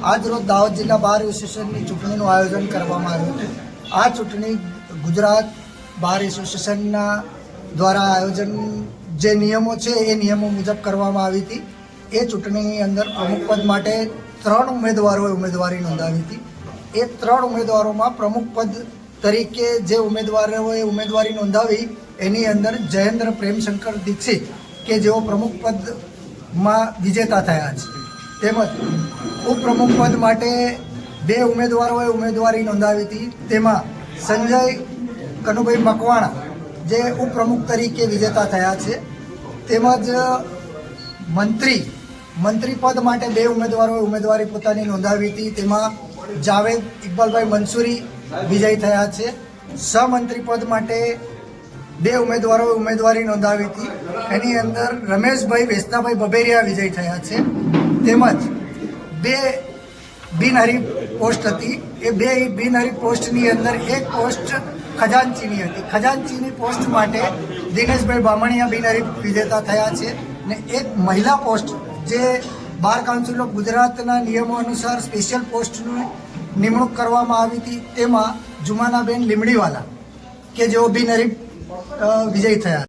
આજ રોજ દાહોદ જિલ્લા બાર એસોસિએશનની ચૂંટણીનું આયોજન કરવામાં આવ્યું હતું। આ ચૂંટણી ગુજરાત બાર એસોસિએશનના દ્વારા આયોજન જે નિયમો છે એ નિયમો મુજબ કરવામાં આવી હતી। એ ચૂંટણીની અંદર પ્રમુખ પદ માટે 3 ઉમેદવારોએ ઉમેદવારી નોંધાવી હતી। એ 3 ઉમેદવારોમાં પ્રમુખ પદ તરીકે જે ઉમેદવારોએ ઉમેદવારી નોંધાવી એની અંદર જયેન્દ્ર પ્રેમશંકર દીક્ષિત કે જેઓ પ્રમુખ પદમાં વિજેતા થયા છે, તેમજ ઉપપ્રમુખ પદ માટે 2 ઉમેદવારોએ ઉમેદવારી નોંધાવી હતી। તેમાં સંજય કનુભાઈ મકવાણા જે ઉપપ્રમુખ તરીકે વિજેતા થયા છે, તેમજ મંત્રી પદ માટે 2 ઉમેદવારોએ ઉમેદવારી પોતાની નોંધાવી હતી। તેમાં જાવેદ ઇકબાલભાઈ મંસૂરી વિજય થયા છે। સહમંત્રી પદ માટે 2 ઉમેદવારોએ ઉમેદવારી નોંધાવી હતી, એની અંદર રમેશભાઈ વેસનાભાઈ બબેરિયા વિજય થયા છે। તેમજ 2 બિનહરીફ પોસ્ટ હતી। એ 2 બિનહરીફ પોસ્ટની અંદર એક પોસ્ટ ખજાનચીની હતી। ખજાનચીની પોસ્ટ માટે દિનેશભાઈ બામણિયા બિનહરીફ વિજેતા થયા છે ને એક મહિલા પોસ્ટ જે બાર કાઉન્સિલ ઓફ ગુજરાતના નિયમો અનુસાર સ્પેશિયલ પોસ્ટની નિમણૂક કરવામાં આવી હતી, તેમાં જુમાનાબેન લીમડીવાલા કે જેઓ બિનહરીફ વિજય થયા।